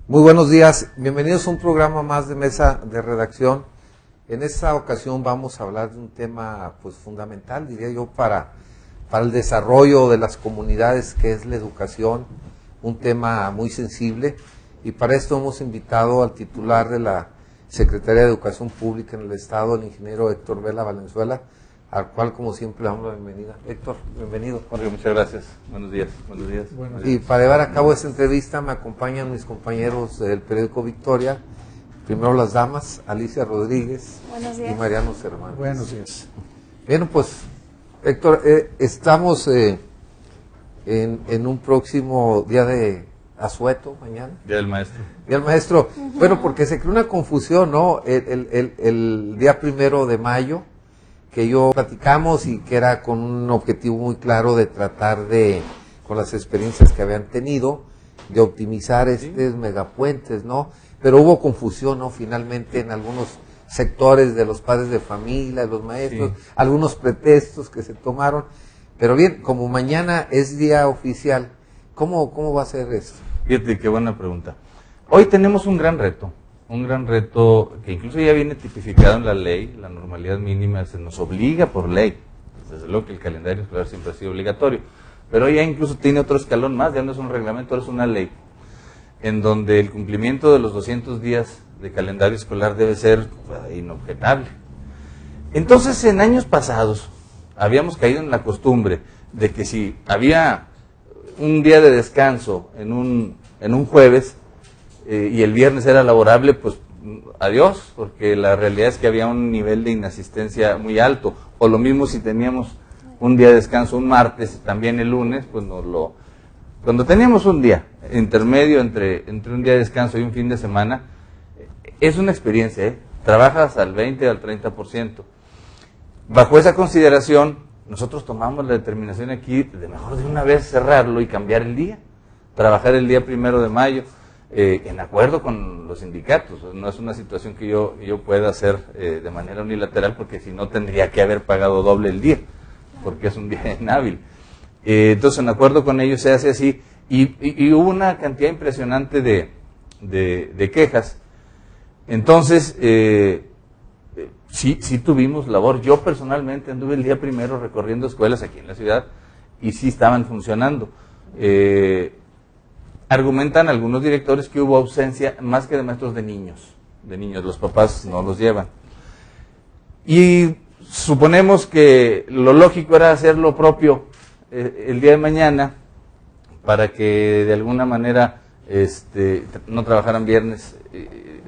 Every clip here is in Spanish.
Muy buenos días, bienvenidos a un programa más de Mesa de Redacción. En esta ocasión vamos a hablar de un tema pues fundamental, diría yo, para el desarrollo de las comunidades, que es la educación, un tema muy sensible, y para esto hemos invitado al titular de la Secretaría de Educación Pública en el Estado, el ingeniero Héctor Vela Valenzuela, al cual como siempre le damos la bienvenida. Héctor, bienvenido. Jorge, muchas gracias. Buenos días. Y para llevar a cabo esta entrevista me acompañan mis compañeros del periódico Victoria. Primero las damas, Alicia Rodríguez y Mariano Cervantes. Buenos días. Bien, pues, Héctor, estamos en un próximo día de asueto, mañana. Día del maestro. Día del maestro. Bueno, porque se creó una confusión, ¿no? El día 1 de mayo, que yo platicamos y que era con un objetivo muy claro de tratar de, con las experiencias que habían tenido, de optimizar estos megapuentes, ¿no? Pero hubo confusión, ¿no? Finalmente en algunos sectores de los padres de familia, de los maestros, algunos pretextos que se tomaron. Pero bien, como mañana es día oficial, ¿cómo va a ser esto? Fíjate, qué buena pregunta. Hoy tenemos un gran reto que incluso ya viene tipificado en la ley, la normalidad mínima se nos obliga por ley. Desde luego que el calendario escolar siempre ha sido obligatorio, pero ya incluso tiene otro escalón más, ya no es un reglamento, ahora es una ley, en donde el cumplimiento de los 200 días de calendario escolar debe ser inobjetable. Entonces, en años pasados, habíamos caído en la costumbre de que si había un día de descanso en un jueves y el viernes era laborable, pues adiós, porque la realidad es que había un nivel de inasistencia muy alto. O lo mismo si teníamos un día de descanso un martes, también el lunes, pues cuando teníamos un día intermedio entre un día de descanso y un fin de semana, es una experiencia, trabajas al 20 al 30%. Bajo esa consideración, nosotros tomamos la determinación aquí de mejor de una vez cerrarlo y cambiar el día, trabajar el día 1 de mayo, en acuerdo con los sindicatos. No es una situación que yo pueda hacer de manera unilateral, porque si no tendría que haber pagado doble el día, porque es un día inhábil. Entonces, en acuerdo con ellos se hace así, y hubo una cantidad impresionante de quejas. Entonces, sí tuvimos labor. Yo personalmente anduve el día 1 recorriendo escuelas aquí en la ciudad, y sí estaban funcionando. Argumentan algunos directores que hubo ausencia más que de maestros de niños, los papás no los llevan. Y suponemos que lo lógico era hacer lo propio el día de mañana, para que de alguna manera no trabajaran viernes,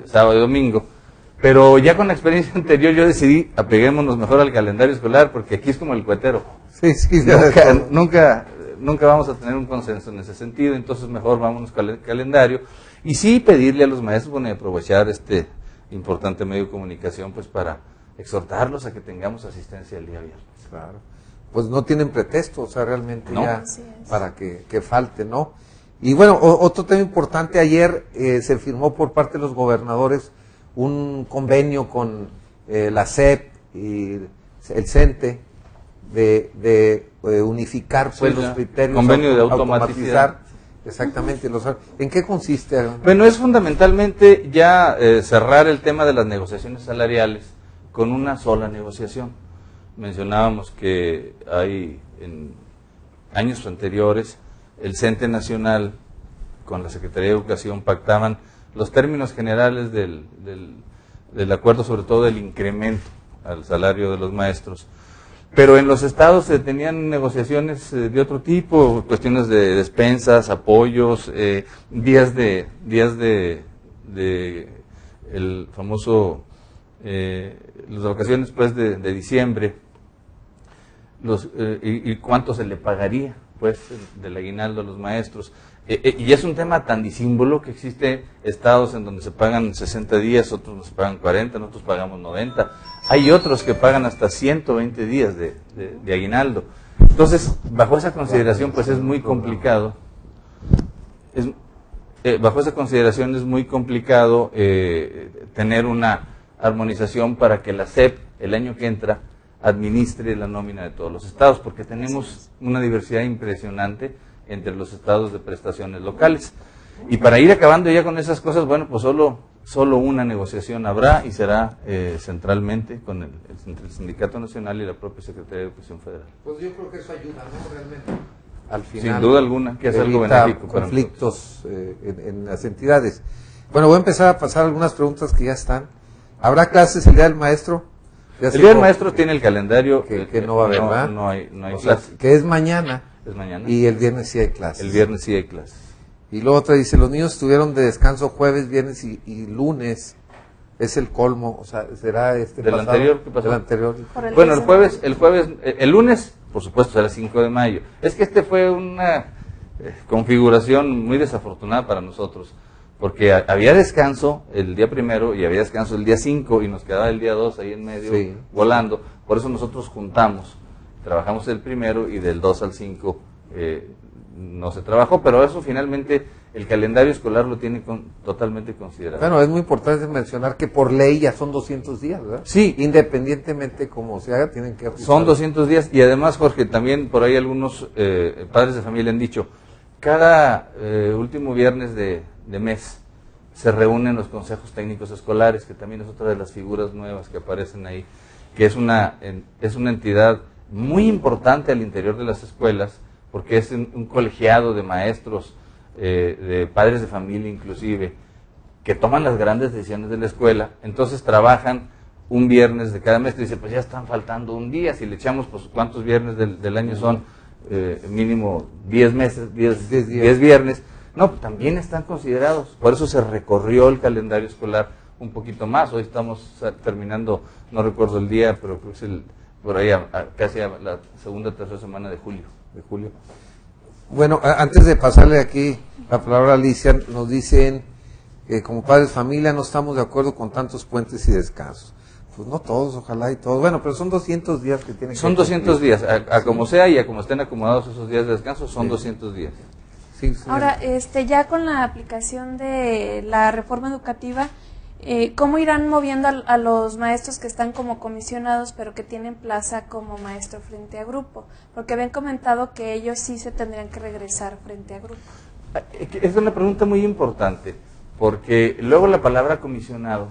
sábado y domingo. Pero ya con la experiencia anterior yo decidí, apeguémonos mejor al calendario escolar, porque aquí es como el cuetero. Nunca vamos a tener un consenso en ese sentido, entonces mejor vámonos con el calendario. Y sí pedirle a los maestros, aprovechar este importante medio de comunicación, pues para exhortarlos a que tengamos asistencia el día viernes. Claro. Pues no tienen pretexto, o sea, realmente ¿no? Ya para que falte, ¿no? Y bueno, otro tema importante, ayer se firmó por parte de los gobernadores un convenio con la SEP y el CENTE de unificar pues los criterios, convenio de automatizar. Exactamente. ¿En qué consiste? Bueno, es fundamentalmente ya cerrar el tema de las negociaciones salariales con una sola negociación. Mencionábamos que hay en años anteriores el CENTE Nacional con la Secretaría de Educación pactaban los términos generales del acuerdo, sobre todo del incremento al salario de los maestros. Pero en los estados se tenían negociaciones de otro tipo, cuestiones de despensas, apoyos, días de el famoso las vacaciones pues de diciembre, y cuánto se le pagaría pues del aguinaldo a los maestros. Y es un tema tan disímbolo que existe estados en donde se pagan 60 días, otros nos pagan 40, nosotros pagamos 90. Hay otros que pagan hasta 120 días de aguinaldo. Entonces, bajo esa consideración, pues es muy complicado. Bajo esa consideración es muy complicado tener una armonización para que la SEP, el año que entra, administre la nómina de todos los estados, porque tenemos una diversidad impresionante entre los estados de prestaciones locales. Y para ir acabando ya con esas cosas, bueno, pues solo una negociación habrá y será centralmente con entre el Sindicato Nacional y la propia Secretaría de Educación Federal. Pues yo creo que eso ayuda, ¿no? Realmente. Al final, sin duda alguna, que es algo benéfico para conflictos en las entidades. Bueno, voy a empezar a pasar algunas preguntas que ya están. ¿Habrá clases el Día del Maestro? El Día del Maestro tiene el calendario que no va a haber, ¿verdad? No hay clases. Sea, que es mañana. Es mañana. Y el viernes sí hay clases. El viernes sí hay clases. Y luego otra dice, los niños estuvieron de descanso jueves, viernes y lunes. Es el colmo, o sea, será este del pasado, anterior, ¿qué pasó? Del anterior. Bueno, el lunes, por supuesto, será el 5 de mayo. Es que fue una configuración muy desafortunada para nosotros, porque había descanso el día 1 y había descanso el día 5 y nos quedaba el día 2 ahí en medio volando. Por eso nosotros juntamos, trabajamos el 1 y del 2 al 5 no se trabajó, pero eso finalmente el calendario escolar lo tiene totalmente considerado. Bueno, es muy importante mencionar que por ley ya son 200 días, ¿verdad? Sí. Independientemente cómo se haga, tienen que ajustar. Son 200 días y además, Jorge, también por ahí algunos padres de familia han dicho, cada último viernes de mes se reúnen los consejos técnicos escolares, que también es otra de las figuras nuevas que aparecen ahí, que es una entidad muy importante al interior de las escuelas, porque es un colegiado de maestros, de padres de familia inclusive, que toman las grandes decisiones de la escuela. Entonces trabajan un viernes de cada mes, y dice, pues ya están faltando un día, si le echamos, pues ¿cuántos viernes del año son? Mínimo 10 meses, 10 viernes. No, también están considerados, por eso se recorrió el calendario escolar un poquito más. Hoy estamos terminando, no recuerdo el día, pero creo que es por ahí casi a la segunda o tercera semana de julio. Bueno, antes de pasarle aquí la palabra a Alicia, nos dicen que como padres de familia no estamos de acuerdo con tantos puentes y descansos. Pues no todos, ojalá y todos. Bueno, pero son 200 días que tienen que... Son 200 días, a como sea y a como estén acomodados esos días de descanso, son 200 días. Sí. Ahora, ya con la aplicación de la reforma educativa, ¿cómo irán moviendo a los maestros que están como comisionados pero que tienen plaza como maestro frente a grupo? Porque habían comentado que ellos sí se tendrían que regresar frente a grupo. Es una pregunta muy importante, porque luego la palabra comisionado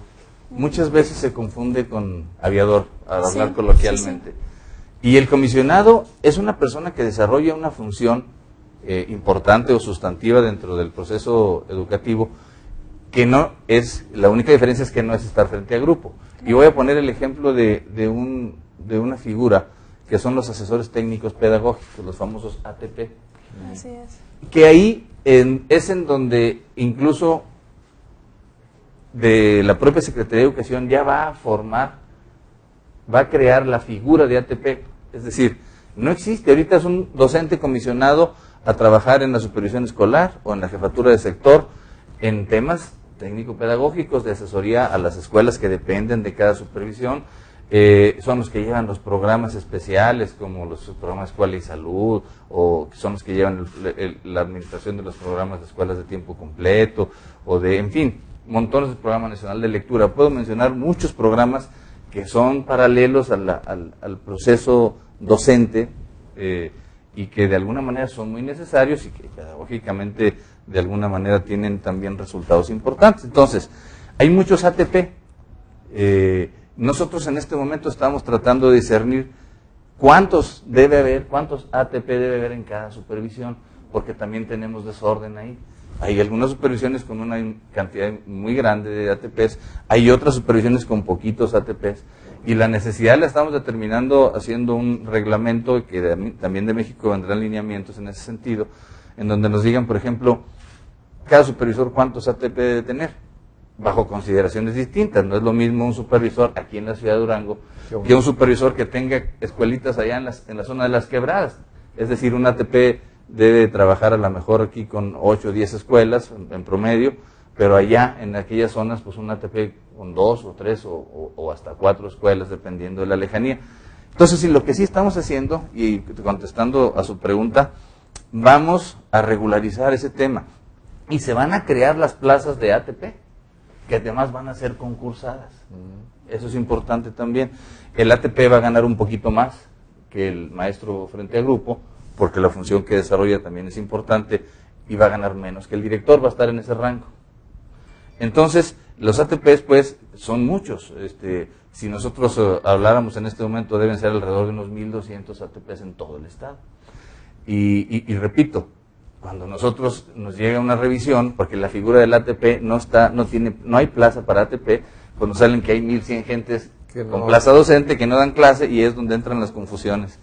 muchas veces se confunde con aviador, al hablar coloquialmente. Y el comisionado es una persona que desarrolla una función importante o sustantiva dentro del proceso educativo, que no es, la única diferencia es que no es estar frente a grupo. Y voy a poner el ejemplo de una figura que son los asesores técnicos pedagógicos, los famosos ATP. Así es. Que ahí es en donde incluso de la propia Secretaría de Educación ya va a crear la figura de ATP. Es decir, no existe, ahorita es un docente comisionado a trabajar en la supervisión escolar o en la jefatura de sector en temas técnico-pedagógicos de asesoría a las escuelas que dependen de cada supervisión. Son los que llevan los programas especiales como los programas de Escuela y Salud, o son los que llevan la administración de los programas de escuelas de tiempo completo, o en fin, montones de programa nacional de lectura. Puedo mencionar muchos programas que son paralelos al proceso docente y que de alguna manera son muy necesarios y que pedagógicamente de alguna manera tienen también resultados importantes. Entonces, hay muchos ATP. Nosotros en este momento estamos tratando de discernir cuántos ATP debe haber en cada supervisión, porque también tenemos desorden ahí. Hay algunas supervisiones con una cantidad muy grande de ATPs, hay otras supervisiones con poquitos ATPs, y la necesidad la estamos determinando haciendo un reglamento que también de México vendrán lineamientos en ese sentido, en donde nos digan, por ejemplo, cada supervisor cuántos ATP debe tener, bajo consideraciones distintas. No es lo mismo un supervisor aquí en la ciudad de Durango que un supervisor que tenga escuelitas allá en la zona de las quebradas. Es decir, un ATP debe trabajar a lo mejor aquí con 8 o 10 escuelas en promedio, pero allá en aquellas zonas pues un ATP con 2 o 3 o hasta 4 escuelas dependiendo de la lejanía. Entonces, lo que sí estamos haciendo, y contestando a su pregunta, vamos a regularizar ese tema y se van a crear las plazas de ATP, que además van a ser concursadas. Eso es importante también. El ATP va a ganar un poquito más que el maestro frente a grupo, porque la función que desarrolla también es importante, y va a ganar menos que el director, va a estar en ese rango. Entonces, los ATPs pues son muchos. Si nosotros habláramos en este momento, deben ser alrededor de unos 1.200 ATPs en todo el estado. Y repito, cuando nosotros nos llega una revisión, porque la figura del ATP no hay plaza para ATP, cuando salen que hay 1.100 gentes con plaza docente que no dan clase, y es donde entran las confusiones.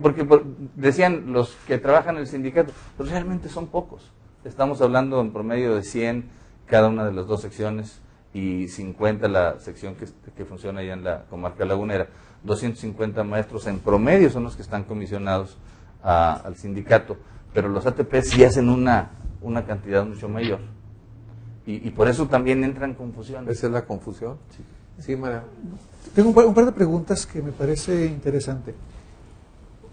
Porque decían los que trabajan en el sindicato, pues realmente son pocos. Estamos hablando en promedio de 100 cada una de las dos secciones y 50 la sección que funciona allá en la comarca lagunera. 250 maestros en promedio son los que están comisionados al sindicato, pero los ATP sí hacen una cantidad mucho mayor. Y por eso también entran confusiones. ¿Esa es la confusión? Sí, María. Tengo un par de preguntas que me parece interesante.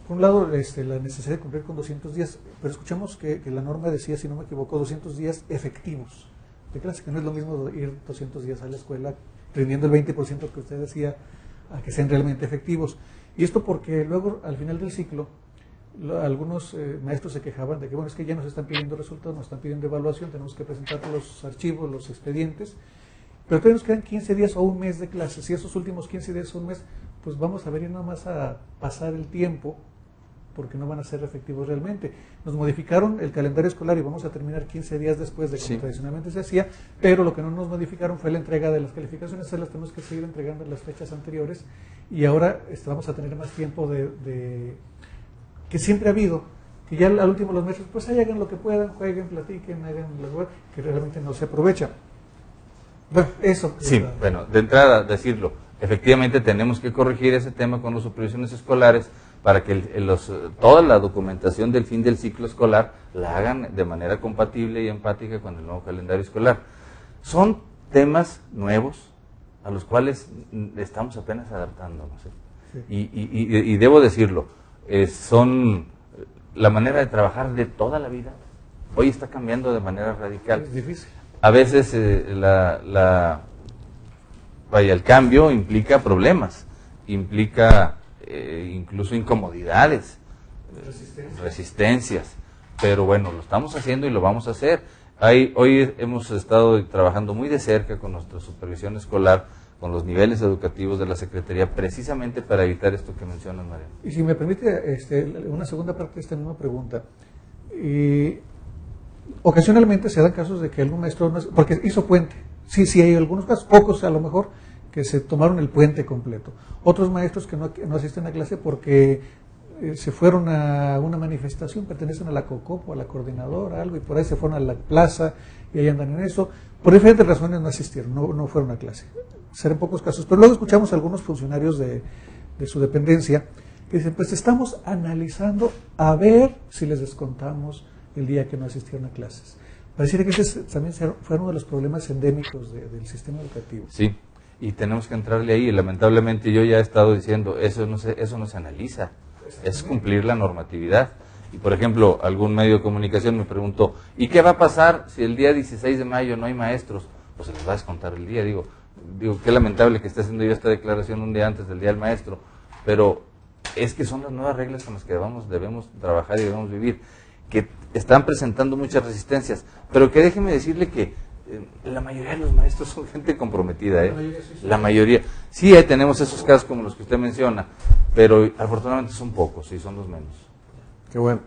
Por un lado, la necesidad de cumplir con 200 días, pero escuchamos que la norma decía, si no me equivoco, 200 días efectivos de clase, que no es lo mismo ir 200 días a la escuela, rindiendo el 20% que usted decía, a que sean realmente efectivos. Y esto porque luego, al final del ciclo, algunos maestros se quejaban de que, bueno, es que ya nos están pidiendo resultados, nos están pidiendo evaluación, tenemos que presentar los archivos, los expedientes, pero todavía nos quedan 15 días o un mes de clases, y esos últimos 15 días o un mes, pues vamos a venir nada más a pasar el tiempo, porque no van a ser efectivos realmente. Nos modificaron el calendario escolar y vamos a terminar 15 días después de como tradicionalmente se hacía, pero lo que no nos modificaron fue la entrega de las calificaciones, esas las tenemos que seguir entregando en las fechas anteriores, y ahora vamos a tener más tiempo de que siempre ha habido, que ya al último los maestros pues ahí hagan lo que puedan, jueguen, platiquen, hagan lo que realmente no se aprovecha. Bueno, eso. Sí, bueno, de entrada decirlo, efectivamente tenemos que corregir ese tema con las supervisiones escolares para que toda la documentación del fin del ciclo escolar la hagan de manera compatible y empática con el nuevo calendario escolar. Son temas nuevos a los cuales estamos apenas adaptándonos. Sí. Y debo decirlo, son la manera de trabajar de toda la vida. Hoy está cambiando de manera radical. Es difícil. A veces el cambio implica problemas, implica incluso incomodidades, resistencias, pero bueno, lo estamos haciendo y lo vamos a hacer. Hoy hemos estado trabajando muy de cerca con nuestra supervisión escolar, con los niveles educativos de la Secretaría, precisamente para evitar esto que mencionas, María. Y si me permite una segunda parte de esta misma pregunta. Ocasionalmente se dan casos de que algún maestro, porque hizo puente, sí hay algunos casos, pocos a lo mejor, que se tomaron el puente completo. Otros maestros que no asisten a clase porque se fueron a una manifestación, pertenecen a la COCOP o a la coordinadora, algo, y por ahí se fueron a la plaza y ahí andan en eso. Por diferentes razones no asistieron, no fueron a clase. Serán pocos casos. Pero luego escuchamos a algunos funcionarios de su dependencia que dicen, pues estamos analizando a ver si les descontamos el día que no asistieron a clases. Pareciera que ese también fue uno de los problemas endémicos del sistema educativo. Sí, y tenemos que entrarle ahí. Lamentablemente yo ya he estado diciendo, eso no se analiza, es cumplir la normatividad. Y por ejemplo, algún medio de comunicación me preguntó, ¿y qué va a pasar si el día 16 de mayo no hay maestros? Pues se les va a descontar el día. Digo, qué lamentable que esté haciendo yo esta declaración un día antes del día del maestro, pero es que son las nuevas reglas con las que debemos trabajar y debemos vivir, que están presentando muchas resistencias, pero que déjeme decirle que la mayoría de los maestros son gente comprometida, La mayoría. Sí, tenemos esos casos como los que usted menciona, pero afortunadamente son pocos, sí, son los menos. Qué bueno.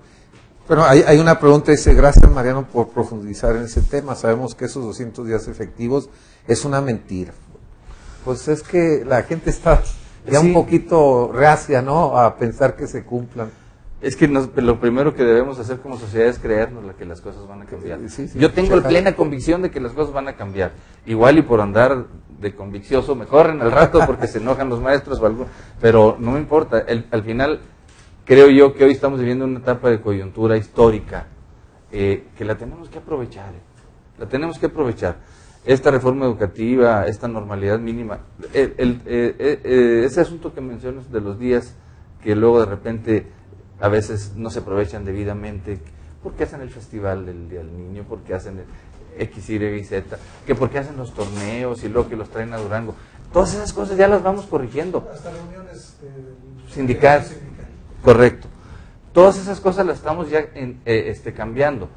Bueno, hay una pregunta, dice, gracias Mariano por profundizar en ese tema. Sabemos que esos 200 días efectivos es una mentira. Pues es que la gente está ya un poquito reacia, ¿no?, a pensar que se cumplan. Es que lo primero que debemos hacer como sociedad es creernos que las cosas van a cambiar. Sí, yo tengo plena convicción de que las cosas van a cambiar. Igual y por andar de conviccioso me corren al rato porque se enojan los maestros o algo, pero no me importa. Al final creo yo que hoy estamos viviendo una etapa de coyuntura histórica que la tenemos que aprovechar. La tenemos que aprovechar. Esta reforma educativa, esta normalidad mínima, ese asunto que mencionas de los días que luego de repente a veces no se aprovechan debidamente, porque hacen el festival del Día del Niño, porque hacen el X, Y y Z, que porque hacen los torneos y luego que los traen a Durango. Todas esas cosas ya las vamos corrigiendo. Hasta reuniones sindicales. Correcto. Todas esas cosas las estamos ya cambiando.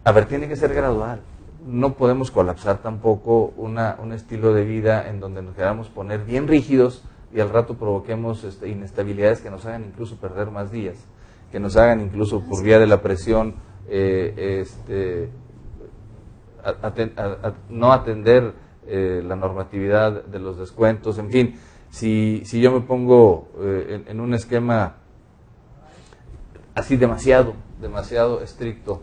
A ver, tiene que ser gradual. No podemos colapsar tampoco un estilo de vida en donde nos queramos poner bien rígidos y al rato provoquemos inestabilidades que nos hagan incluso perder más días, que nos hagan incluso por vía de la presión no atender la normatividad de los descuentos. En fin, si yo me pongo en un esquema así demasiado estricto,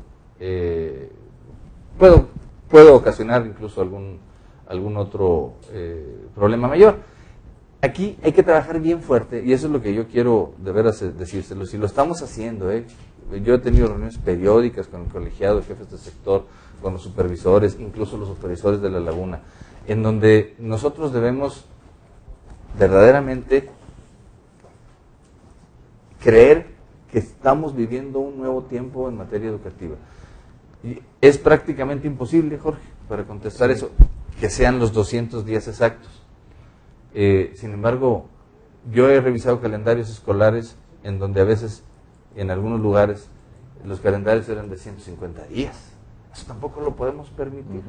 puedo ocasionar incluso algún otro problema mayor. Aquí hay que trabajar bien fuerte, y eso es lo que yo quiero de veras decírselo. Si lo estamos haciendo, yo he tenido reuniones periódicas con el colegiado de jefes de sector, con los supervisores, incluso los supervisores de la laguna, en donde nosotros debemos verdaderamente creer que estamos viviendo un nuevo tiempo en materia educativa. Y es prácticamente imposible, Jorge, para contestar eso, que sean los 200 días exactos. Sin embargo, yo he revisado calendarios escolares en donde a veces, en algunos lugares, los calendarios eran de 150 días. Eso tampoco lo podemos permitir.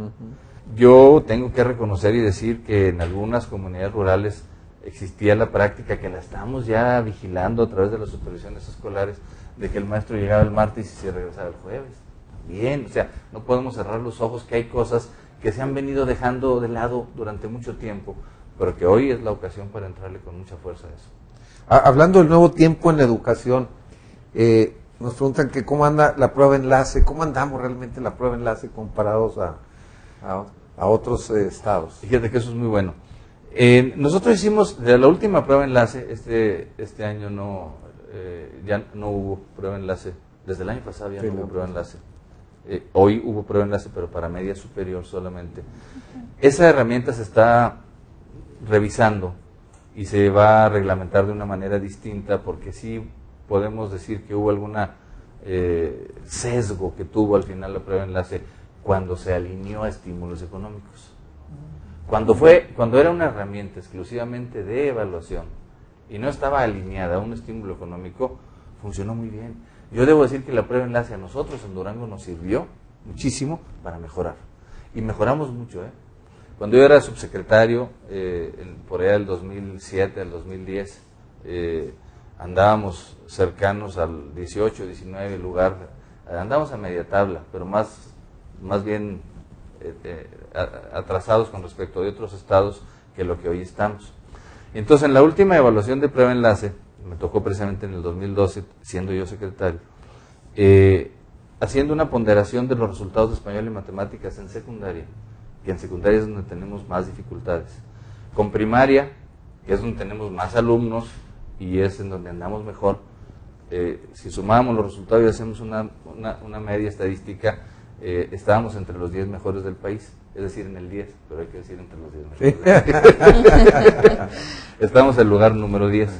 Yo tengo que reconocer y decir que en algunas comunidades rurales existía la práctica, que la estamos ya vigilando a través de las supervisiones escolares, de que el maestro llegaba el martes y se regresaba el jueves. Bien, o sea, no podemos cerrar los ojos, que hay cosas que se han venido dejando de lado durante mucho tiempo, pero que hoy es la ocasión para entrarle con mucha fuerza a eso. Hablando del nuevo tiempo en la educación, nos preguntan que cómo anda la prueba enlace, cómo andamos realmente en la prueba enlace comparados a otros estados. Fíjate que eso es muy bueno. Nosotros hicimos, de la última prueba enlace, este año ya no hubo prueba enlace, desde el año pasado ya no hubo prueba enlace. Hoy hubo prueba enlace, pero para media superior solamente. Esa herramienta se está revisando y se va a reglamentar de una manera distinta, porque sí podemos decir que hubo alguna sesgo que tuvo al final la prueba enlace cuando se alineó a estímulos económicos. Cuando era una herramienta exclusivamente de evaluación y no estaba alineada a un estímulo económico, funcionó muy bien. Yo debo decir que la prueba enlace a nosotros en Durango nos sirvió muchísimo para mejorar. Y mejoramos mucho, Cuando yo era subsecretario, por allá del 2007 al 2010, andábamos cercanos al 18, 19 lugar, andábamos a media tabla, pero más bien atrasados con respecto de otros estados que lo que hoy estamos. Entonces, en la última evaluación de prueba enlace, me tocó precisamente en el 2012, siendo yo secretario, haciendo una ponderación de los resultados de español y matemáticas en secundaria, que en secundaria es donde tenemos más dificultades, con primaria, que es donde tenemos más alumnos y es en donde andamos mejor. Si sumamos los resultados y hacemos una media estadística, estábamos entre los 10 mejores del país, es decir, en el 10, pero hay que decir entre los 10 mejores. Estamos en el lugar número 10.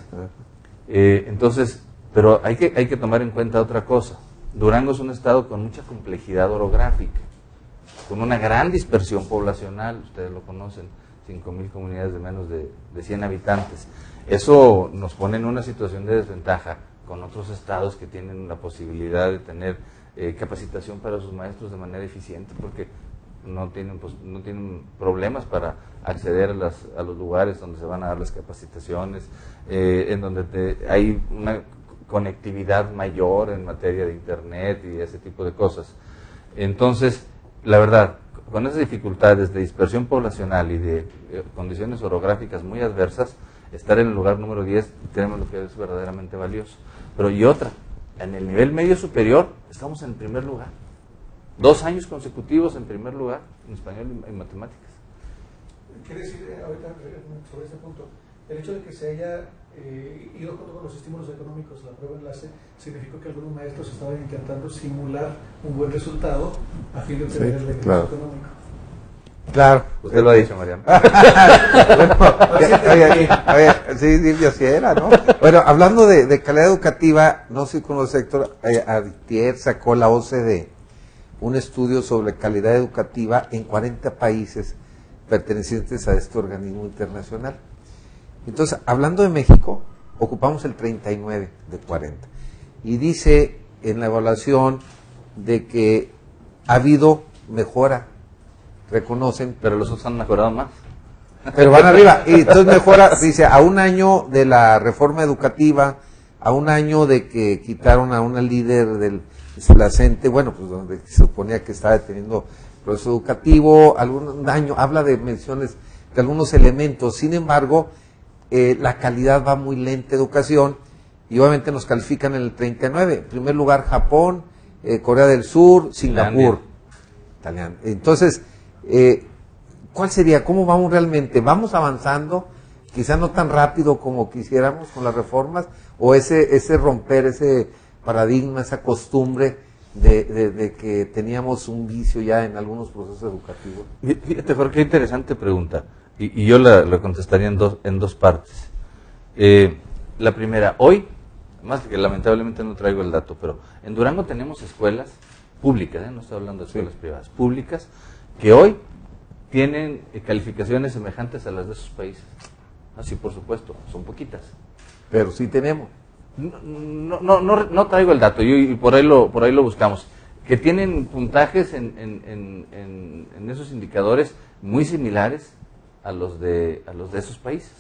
Entonces, pero hay que tomar en cuenta otra cosa. Durango es un estado con mucha complejidad orográfica, con una gran dispersión poblacional, ustedes lo conocen, 5,000 comunidades de menos de 100 habitantes. Eso nos pone en una situación de desventaja con otros estados que tienen la posibilidad de tener capacitación para sus maestros de manera eficiente, porque no tienen problemas para acceder a los lugares donde se van a dar las capacitaciones, en donde hay una conectividad mayor en materia de internet y ese tipo de cosas. Entonces, la verdad, con esas dificultades de dispersión poblacional y de condiciones orográficas muy adversas, estar en el lugar número 10 tenemos lo que es verdaderamente valioso. Pero y otra, en el nivel medio superior estamos en el primer lugar. 2 años consecutivos en primer lugar en español y en matemáticas. Quiere decir, ahorita sobre este punto, el hecho de que se haya ido junto con los estímulos económicos la prueba enlace, significó que algunos maestros estaban intentando simular un buen resultado a fin de obtener el ingreso económico. Claro. Usted lo ha dicho, Mariano. Sí, así era, ¿no? Bueno, hablando de calidad educativa, no sé si conoce, Héctor, Aditier sacó la OCDE un estudio sobre calidad educativa en 40 países pertenecientes a este organismo internacional. Entonces, hablando de México, ocupamos el 39 de 40. y dice en la evaluación de que ha habido mejora, reconocen, Pero los otros han mejorado más. pero van arriba, y entonces mejora, dice, a un año de la reforma educativa, a un año de que quitaron a una líder del CENTE, bueno, pues donde se suponía que estaba deteniendo el proceso educativo, algún año, habla de menciones de algunos elementos, sin embargo, la calidad va muy lenta, educación, y obviamente nos califican en el 39, en primer lugar Japón, Corea del Sur, Singapur, Italiano. Entonces, ¿cuál sería? ¿Cómo vamos realmente? ¿Vamos avanzando? Quizá no tan rápido como quisiéramos con las reformas, o ese romper ese paradigma, esa costumbre de que teníamos un vicio ya en algunos procesos educativos. Fíjate, Jorge, qué interesante pregunta, y yo la contestaría en dos partes. La primera, hoy, más que lamentablemente no traigo el dato, pero en Durango tenemos escuelas públicas, no estoy hablando de escuelas privadas, públicas, que hoy tienen calificaciones semejantes a las de sus países. Así, por supuesto, son poquitas. Pero sí tenemos. No traigo el dato, y por ahí lo buscamos. Que tienen puntajes en esos indicadores muy similares a los de esos países.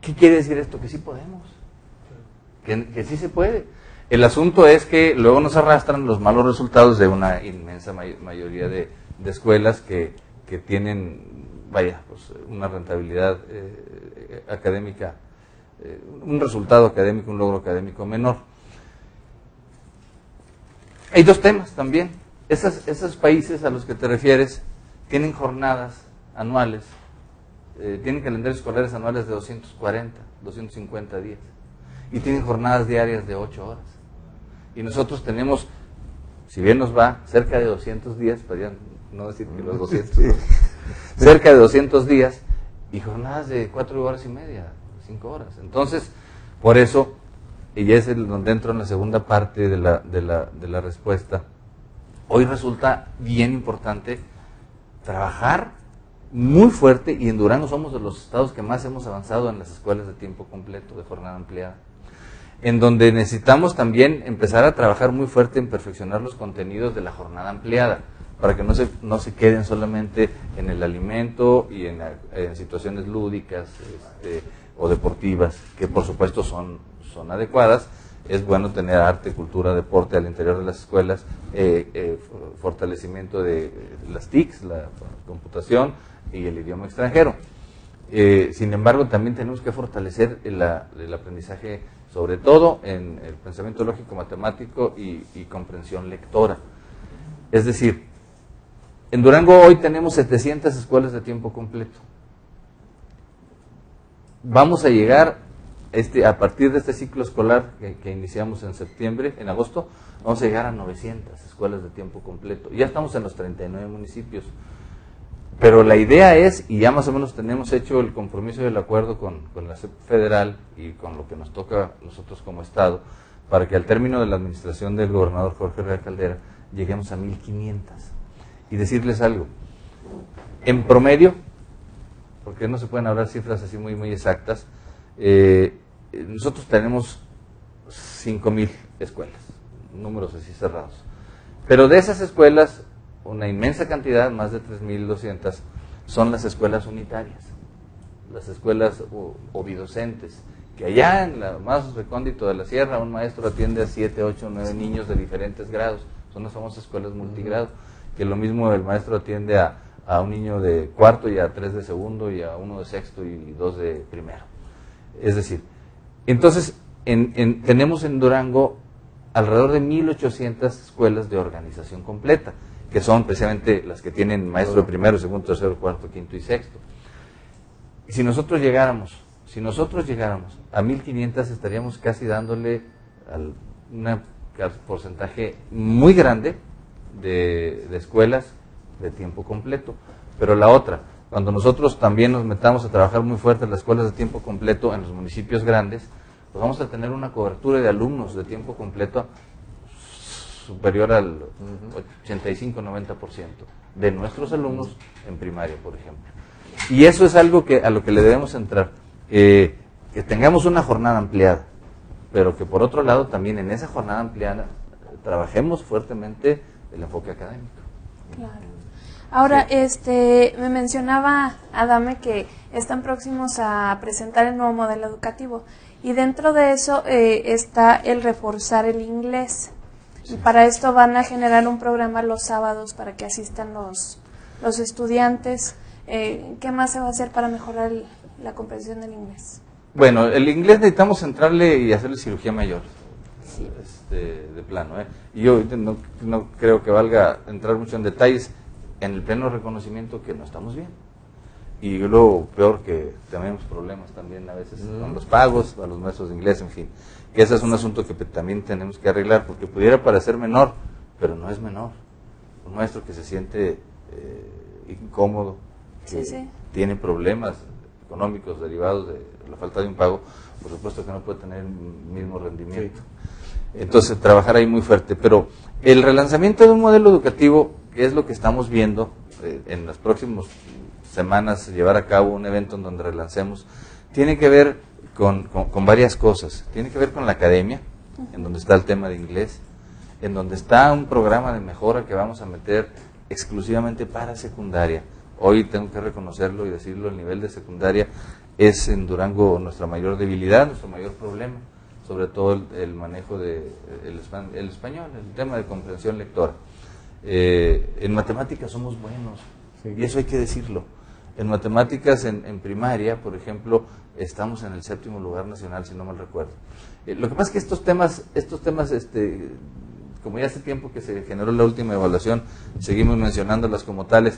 ¿Qué quiere decir esto? Que sí podemos. Que sí se puede. El asunto es que luego nos arrastran los malos resultados de una inmensa mayoría de escuelas que tienen, pues, una rentabilidad académica, un resultado académico, un logro académico menor. Hay dos temas también. Esos países a los que te refieres tienen jornadas anuales, tienen calendarios escolares anuales de 240, 250 días, y tienen jornadas diarias de 8 horas. Y nosotros tenemos, si bien nos va, cerca de 200 días, para no decir que los 200, sí. Cerca de 200 días, y jornadas de 4 horas y media, 5 horas. Entonces, por eso, y ya es donde entro en la segunda parte de la respuesta, hoy resulta bien importante trabajar muy fuerte, y en Durango somos de los estados que más hemos avanzado en las escuelas de tiempo completo, de jornada ampliada, en donde necesitamos también empezar a trabajar muy fuerte en perfeccionar los contenidos de la jornada ampliada, para que no se queden solamente en el alimento y en situaciones lúdicas o deportivas, que por supuesto son adecuadas. Es bueno tener arte, cultura, deporte al interior de las escuelas, fortalecimiento de las TICs, la computación y el idioma extranjero. Sin embargo, también tenemos que fortalecer el aprendizaje, sobre todo en el pensamiento lógico matemático y comprensión lectora. Es decir, en Durango hoy tenemos 700 escuelas de tiempo completo. Vamos a llegar a partir de este ciclo escolar que iniciamos en agosto, vamos a llegar a 900 escuelas de tiempo completo. Ya estamos en los 39 municipios. Pero la idea es, y ya más o menos tenemos hecho el compromiso y el acuerdo con la SEP federal y con lo que nos toca a nosotros como Estado, para que al término de la administración del gobernador Jorge Real Caldera lleguemos a 1,500. Y decirles algo, en promedio, porque no se pueden hablar cifras así muy, muy exactas, nosotros tenemos 5,000 escuelas, números así cerrados. Pero de esas escuelas, una inmensa cantidad, más de 3,200, son las escuelas unitarias, las escuelas ovidocentes, que allá en la más recóndito de la sierra, un maestro atiende a 7, 8, 9 niños de diferentes grados, son las famosas escuelas multigrado, que lo mismo el maestro atiende a un niño de cuarto y a 3 de segundo y a 1 de sexto y 2 de primero. Es decir, entonces tenemos en Durango alrededor de 1,800 escuelas de organización completa, que son precisamente las que tienen maestro de primero, segundo, tercero, cuarto, quinto y sexto. Y si nosotros llegáramos a 1,500, estaríamos casi dándole un porcentaje muy grande de escuelas de tiempo completo. Pero la otra, cuando nosotros también nos metamos a trabajar muy fuerte en las escuelas de tiempo completo en los municipios grandes, pues vamos a tener una cobertura de alumnos de tiempo completo superior al 85-90% de nuestros alumnos en primaria, por ejemplo. Y eso es algo a lo que le debemos entrar. que tengamos una jornada ampliada, pero que por otro lado también en esa jornada ampliada trabajemos fuertemente el enfoque académico. Claro. Ahora, me mencionaba Adame que están próximos a presentar el nuevo modelo educativo y dentro de eso está el reforzar el inglés. Sí. Y para esto van a generar un programa los sábados para que asistan los estudiantes. ¿Qué más se va a hacer para mejorar la comprensión del inglés? Bueno, el inglés necesitamos centrarle y hacerle cirugía mayor. Sí. De plano. Y yo no creo que valga entrar mucho en detalles, en el pleno reconocimiento que no estamos bien. Y luego, peor, que tenemos problemas también a veces con los pagos a los maestros de inglés, en fin. Que ese es un asunto que también tenemos que arreglar, porque pudiera parecer menor, pero no es menor. Un maestro que se siente incómodo, que tiene problemas económicos derivados de la falta de un pago, por supuesto que no puede tener el mismo rendimiento. Sí. Entonces, trabajar ahí muy fuerte. Pero el relanzamiento de un modelo educativo, que es lo que estamos viendo en las próximas semanas, llevar a cabo un evento en donde relancemos, tiene que ver con varias cosas. Tiene que ver con la academia, en donde está el tema de inglés, en donde está un programa de mejora que vamos a meter exclusivamente para secundaria. Hoy tengo que reconocerlo y decirlo, el nivel de secundaria es en Durango nuestra mayor debilidad, nuestro mayor problema, sobre todo el manejo del español, el tema de comprensión lectora. En matemáticas somos buenos, y eso hay que decirlo. En matemáticas, en primaria, por ejemplo, estamos en el 7º lugar nacional, si no mal recuerdo. Lo que pasa es que estos temas como ya hace tiempo que se generó la última evaluación, seguimos mencionándolas como tales,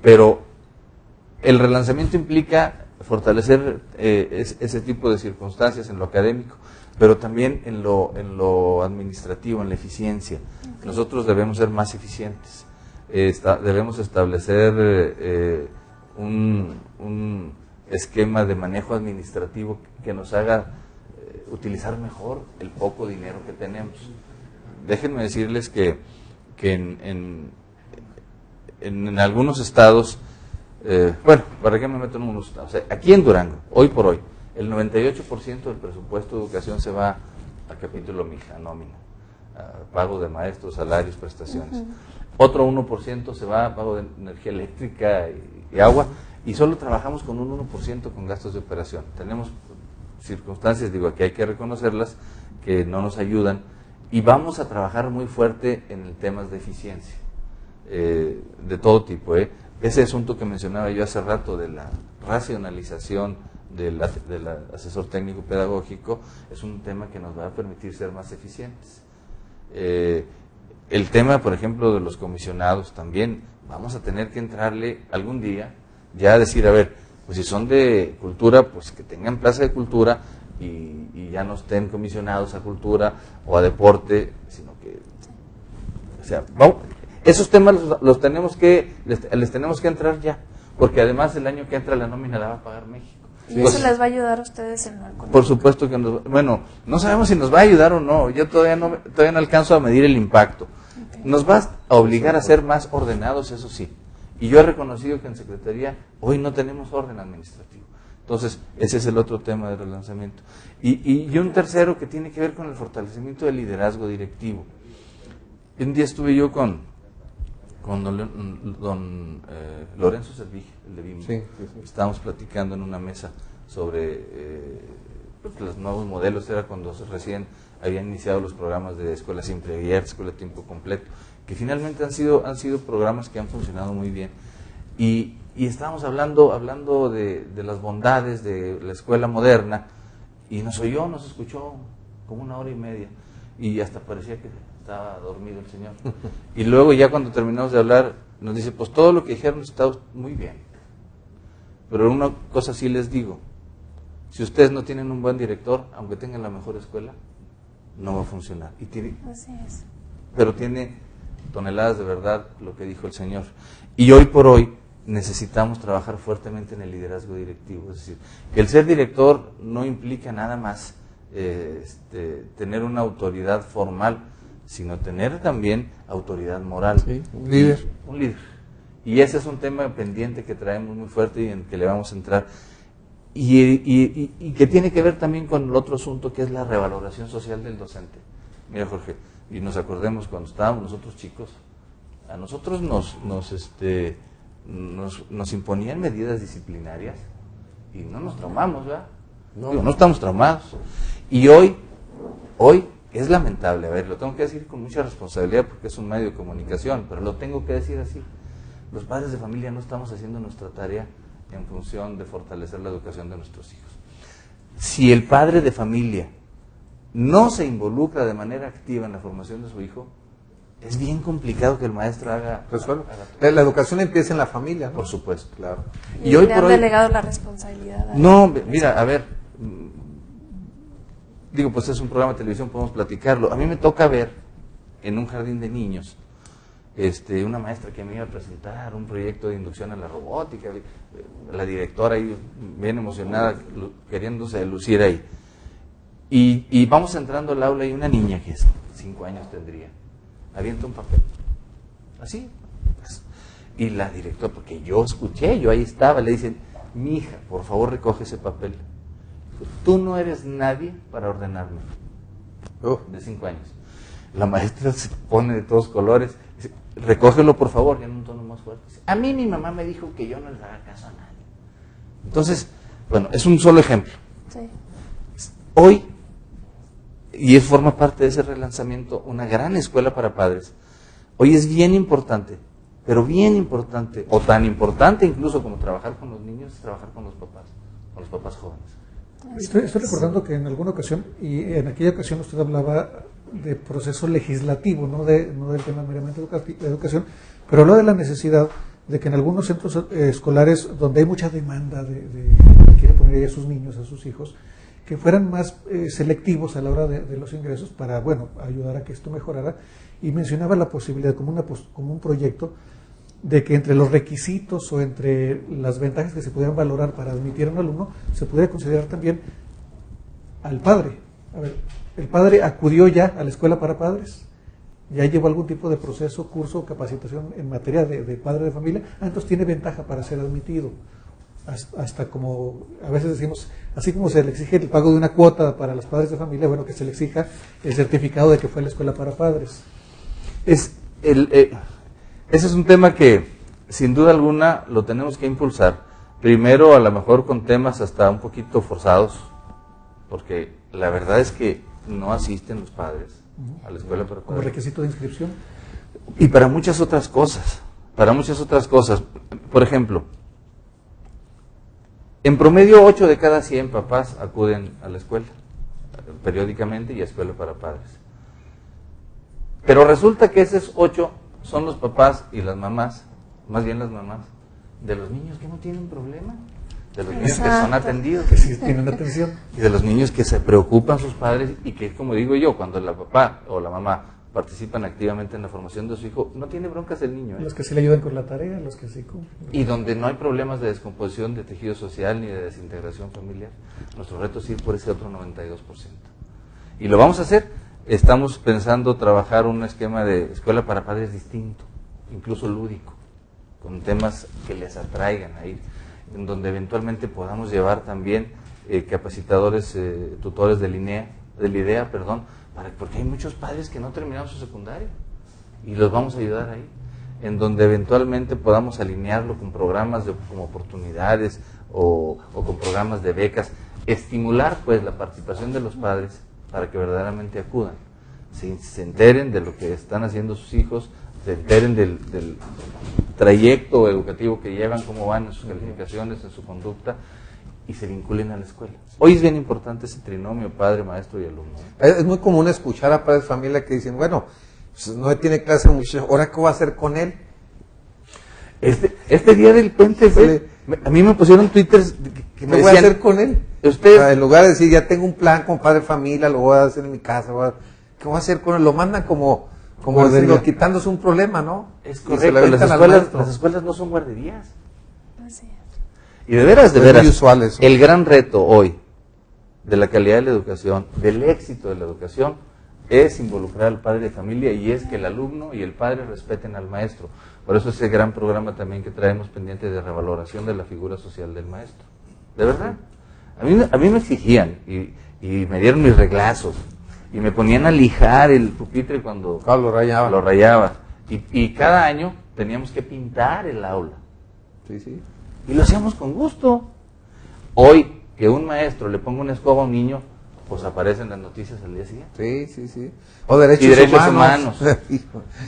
pero el relanzamiento implica fortalecer ese tipo de circunstancias en lo académico, pero también en lo administrativo, en la eficiencia. Okay. Nosotros debemos ser más eficientes, debemos establecer un esquema de manejo administrativo que nos haga utilizar mejor el poco dinero que tenemos. Déjenme decirles que en algunos estados, ¿para qué me meto en unos estados? O sea, aquí en Durango, hoy por hoy, el 98% del presupuesto de educación se va a capítulo mija, nómina, a pago de maestros, salarios, prestaciones. Otro 1% se va a pago de energía eléctrica y agua, y solo trabajamos con un 1% con gastos de operación. Tenemos circunstancias, que hay que reconocerlas, que no nos ayudan, y vamos a trabajar muy fuerte en el temas de eficiencia, de todo tipo. Ese asunto que mencionaba yo hace rato de la racionalización del asesor técnico pedagógico es un tema que nos va a permitir ser más eficientes. El tema, por ejemplo, de los comisionados también, vamos a tener que entrarle algún día ya a decir, a ver, pues si son de cultura, pues que tengan plaza de cultura y ya no estén comisionados a cultura o a deporte, sino que, esos temas les tenemos que entrar ya, porque además el año que entra la nómina la va a pagar México. ¿Y eso les va a ayudar a ustedes en la economía? Por supuesto que no sabemos si nos va a ayudar o no, yo todavía no alcanzo a medir el impacto. Okay. Nos va a obligar a ser más ordenados, eso sí. Y yo he reconocido que en Secretaría hoy no tenemos orden administrativo. Entonces, ese es el otro tema del relanzamiento. Y un tercero que tiene que ver con el fortalecimiento del liderazgo directivo. Un día estuve yo con don Lorenzo Servig, el de BIM. Sí. Estábamos platicando en una mesa sobre los nuevos modelos. Era cuando recién habían iniciado los programas de escuela siempre abierta, escuela a tiempo completo, que finalmente han sido programas que han funcionado muy bien. Y estábamos hablando de las bondades de la escuela moderna, y nos escuchó como 1 hora y media, y hasta parecía que estaba dormido el señor. Y luego ya cuando terminamos de hablar, nos dice, pues todo lo que dijeron está muy bien, pero una cosa sí les digo, si ustedes no tienen un buen director, aunque tengan la mejor escuela, no va a funcionar. Así es. Pero tiene toneladas de verdad lo que dijo el señor. Y hoy por hoy necesitamos trabajar fuertemente en el liderazgo directivo. Es decir, que el ser director no implica nada más tener una autoridad formal, sino tener también autoridad moral. Sí, un líder. Un líder. Y ese es un tema pendiente que traemos muy fuerte y en que le vamos a entrar. y que tiene que ver también con el otro asunto que es la revaloración social del docente. Mira, Jorge, y nos acordemos cuando estábamos nosotros chicos, a nosotros nos imponían medidas disciplinarias y no nos traumamos, ¿verdad? No estamos traumados. Y hoy es lamentable, a ver, lo tengo que decir con mucha responsabilidad porque es un medio de comunicación, pero lo tengo que decir así. Los padres de familia no estamos haciendo nuestra tarea en función de fortalecer la educación de nuestros hijos. Si el padre de familia no se involucra de manera activa en la formación de su hijo, es bien complicado que el maestro haga la educación empieza en la familia, ¿no? Por supuesto, claro. Y hoy le han delegado la responsabilidad. No, mira, a ver, digo, pues es un programa de televisión, podemos platicarlo. A mí me toca ver en un jardín de niños una maestra que me iba a presentar un proyecto de inducción a la robótica, la directora ahí bien emocionada, queriéndose lucir ahí. Y vamos entrando al aula y una niña que 5 años tendría, avienta un papel, así, pues, y la directora, porque yo escuché, yo ahí estaba, le dicen, mi hija, por favor recoge ese papel. Tú no eres nadie para ordenarme. De 5 años. La maestra se pone de todos colores, dice, recógelo por favor, ya en un tono más fuerte. Dice, a mí mi mamá me dijo que yo no le haga caso a nadie. Entonces, bueno, es un solo ejemplo. Sí. Hoy, y forma parte de ese relanzamiento, una gran escuela para padres. Hoy es bien importante, pero bien importante, o tan importante incluso como trabajar con los niños, es trabajar con los papás jóvenes. Estoy recordando que en alguna ocasión, y en aquella ocasión usted hablaba de proceso legislativo, no del tema meramente de educación, pero hablaba de la necesidad de que en algunos centros escolares donde hay mucha demanda de quiere poner ahí a sus niños, a sus hijos, que fueran más selectivos a la hora de los ingresos para, bueno, ayudar a que esto mejorara, y mencionaba la posibilidad como un proyecto de que entre los requisitos o entre las ventajas que se pudieran valorar para admitir a un alumno, se pudiera considerar también al padre. A ver, el padre acudió ya a la escuela para padres, ya llevó algún tipo de proceso, curso, capacitación en materia de padre de familia, entonces tiene ventaja para ser admitido. Hasta como a veces decimos, así como se le exige el pago de una cuota para los padres de familia, bueno, que se le exija el certificado de que fue a la escuela para padres. Ese es un tema que sin duda alguna lo tenemos que impulsar, primero a lo mejor con temas hasta un poquito forzados, porque la verdad es que no asisten los padres a la escuela para padres. Como requisito de inscripción. Y para muchas otras cosas, por ejemplo, en promedio 8 de cada 100 papás acuden a la escuela periódicamente y a escuela para padres. Pero resulta que esos 8 son los papás y las mamás, más bien las mamás, de los niños que no tienen problema, de los niños que son atendidos, que sí tienen atención, y de los niños que se preocupan sus padres y que, como digo yo, cuando la papá o la mamá participan activamente en la formación de su hijo, no tiene broncas el niño. Los que sí le ayudan con la tarea, los que sí cumplen. Y donde no hay problemas de descomposición de tejido social ni de desintegración familiar, nuestro reto es ir por ese otro 92%. Y lo vamos a hacer. Estamos pensando trabajar un esquema de escuela para padres distinto, incluso lúdico, con temas que les atraigan ahí, en donde eventualmente podamos llevar también capacitadores, tutores de IDEA, porque hay muchos padres que no terminaron su secundaria y los vamos a ayudar ahí, en donde eventualmente podamos alinearlo con programas como oportunidades o con programas de becas, estimular pues la participación de los padres para que verdaderamente acudan, se enteren de lo que están haciendo sus hijos, se enteren del trayecto educativo que llevan, cómo van en sus calificaciones, en su conducta, y se vinculen a la escuela. Hoy es bien importante ese trinomio padre, maestro y alumno. Es muy común escuchar a padres de familia que dicen, bueno, pues no tiene clase mucho, ¿ahora qué voy a hacer con él? Este día del puente, a mí me pusieron Twitter que me ¿Qué voy a hacer con él? En lugar de decir, ya tengo un plan con padre de familia, lo voy a hacer en mi casa, ¿qué voy a hacer con él? Lo mandan como quitándose un problema, ¿no? Es correcto, las escuelas no son guarderías. Así es. Y de veras, muy usual eso. El gran reto hoy de la calidad de la educación, del éxito de la educación, es involucrar al padre de familia y es que el alumno y el padre respeten al maestro. Por eso ese gran programa también que traemos pendiente de revaloración de la figura social del maestro. ¿De verdad? A mí me exigían y me dieron mis reglazos y me ponían a lijar el pupitre cuando Lo rayaba. lo rayaba. Y cada año teníamos que pintar el aula. Sí, sí. Y lo hacíamos con gusto. Hoy, que un maestro le ponga una escoba a un niño, pues aparecen las noticias al día siguiente. Sí, sí, sí. O derechos, Y derechos humanos.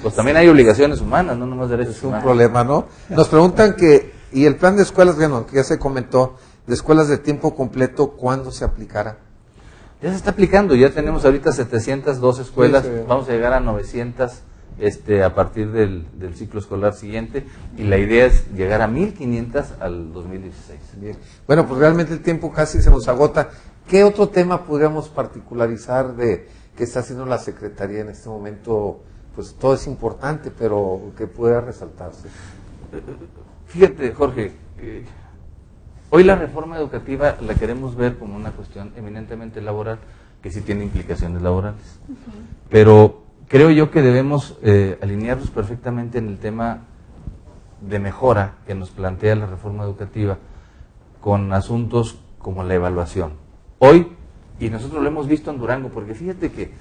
Pues también hay obligaciones humanas, no nomás derechos Es un humanos. problema, ¿no? Nos preguntan y el plan de escuelas, bueno, que ya se comentó, de escuelas de tiempo completo, ¿cuándo se aplicará? Ya se está aplicando, ya tenemos ahorita 702 escuelas, Sí, sí. vamos a llegar a 900 a partir del ciclo escolar siguiente, y la idea es llegar a 1500 al 2016. Bien. Bueno, pues realmente el tiempo casi se nos agota. ¿Qué otro tema podríamos particularizar de que está haciendo la Secretaría en este momento? Pues todo es importante, pero que pueda resaltarse. Fíjate, Jorge, hoy la reforma educativa la queremos ver como una cuestión eminentemente laboral, que sí tiene implicaciones laborales. Pero creo yo que debemos alinearnos perfectamente en el tema de mejora que nos plantea la reforma educativa con asuntos como la evaluación. Hoy, y nosotros lo hemos visto en Durango, porque fíjate que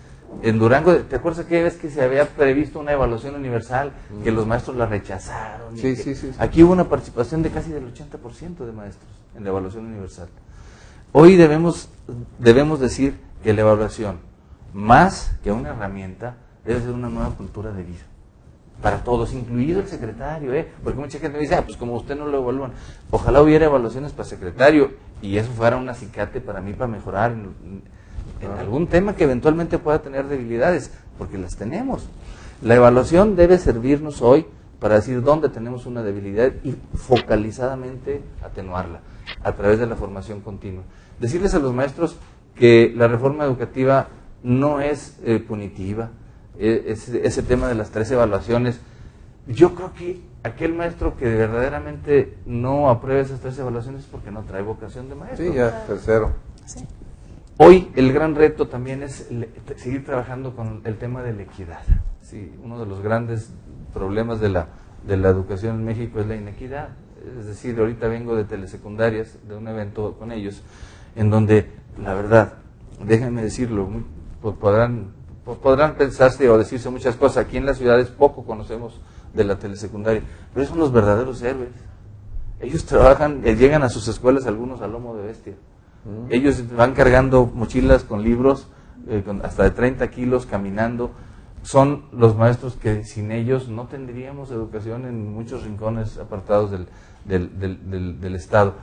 en Durango, ¿te acuerdas aquella vez que se había previsto una evaluación universal, que los maestros la rechazaron? Sí, sí, sí. Aquí hubo una participación de casi del 80% de maestros en la evaluación universal. Hoy debemos decir que la evaluación, más que una herramienta, debe ser una nueva cultura de vida. Para todos, incluido el secretario, porque mucha gente me dice, pues como usted no lo evalúan, ojalá hubiera evaluaciones para secretario y eso fuera un acicate para mí para mejorar en algún tema que eventualmente pueda tener debilidades, porque las tenemos. La evaluación debe servirnos hoy para decir dónde tenemos una debilidad y focalizadamente atenuarla a través de la formación continua. Decirles a los maestros que la reforma educativa no es punitiva. Ese tema de las 3 evaluaciones, yo creo que aquel maestro que verdaderamente no apruebe esas 3 evaluaciones es porque no trae vocación de maestro. Sí, ya, tercero. Sí. Hoy el gran reto también es seguir trabajando con el tema de la equidad. Sí, uno de los grandes problemas de la educación en México es la inequidad. Es decir, ahorita vengo de telesecundarias, de un evento con ellos, en donde, la verdad, déjenme decirlo, podrán pensarse o decirse muchas cosas. Aquí en las ciudades poco conocemos de la telesecundaria, pero son los verdaderos héroes. Ellos trabajan, llegan a sus escuelas algunos a lomo de bestia. Ellos van cargando mochilas con libros, con hasta de 30 kilos, caminando. Son los maestros que sin ellos no tendríamos educación en muchos rincones apartados del Estado.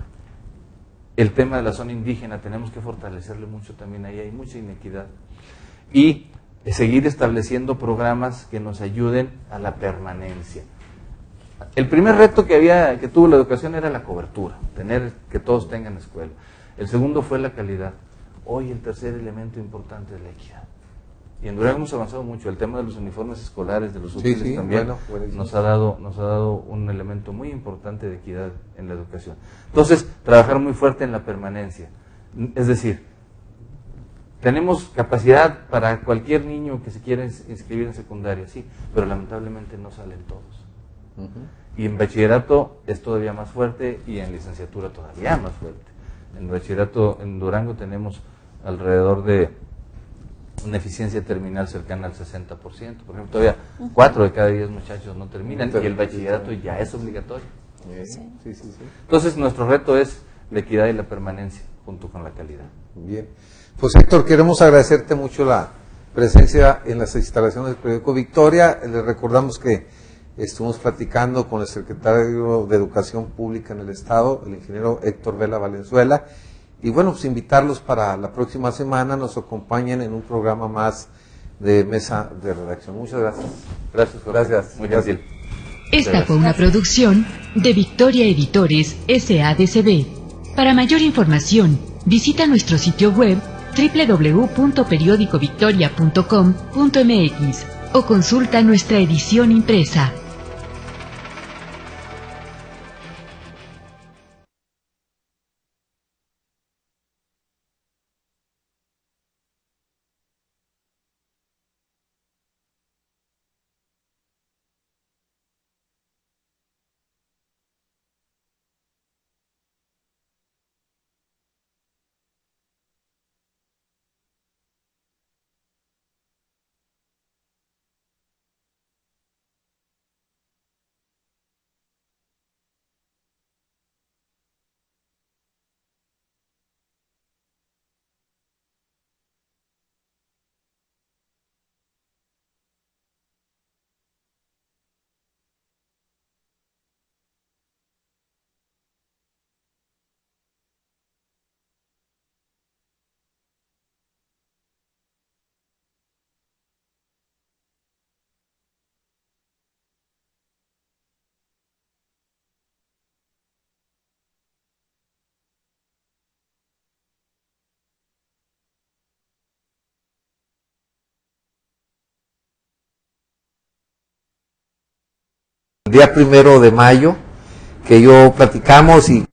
El tema de la zona indígena tenemos que fortalecerle mucho también, ahí hay mucha inequidad. Y seguir estableciendo programas que nos ayuden a la permanencia. El primer reto que tuvo la educación era la cobertura, tener que todos tengan escuela. El segundo fue la calidad. Hoy el tercer elemento importante es la equidad. Y en Durango hemos avanzado mucho. El tema de los uniformes escolares, de los útiles también, nos ha dado un elemento muy importante de equidad en la educación. Entonces, trabajar muy fuerte en la permanencia. Es decir, tenemos capacidad para cualquier niño que se quiera inscribir en secundaria, sí, pero lamentablemente no salen todos. Y en bachillerato es todavía más fuerte y en licenciatura todavía más fuerte. En bachillerato en Durango tenemos alrededor de una eficiencia terminal cercana al 60%. Por ejemplo, todavía 4 de cada 10 muchachos no terminan y el bachillerato ya es obligatorio. Sí. Entonces nuestro reto es la equidad y la permanencia junto con la calidad. Bien. Pues Héctor, queremos agradecerte mucho la presencia en las instalaciones del periódico Victoria. Les recordamos que estuvimos platicando con el secretario de Educación Pública en el Estado, el ingeniero Héctor Vela Valenzuela. Y bueno, pues invitarlos para la próxima semana, nos acompañen en un programa más de mesa de redacción. Muchas gracias. Gracias, Jorge. Gracias. Muy gentil. Esta fue una producción de Victoria Editores SADCB. Para mayor información, visita nuestro sitio web www.periodicovictoria.com.mx o consulta nuestra edición impresa. día 1 de mayo, que yo platicamos y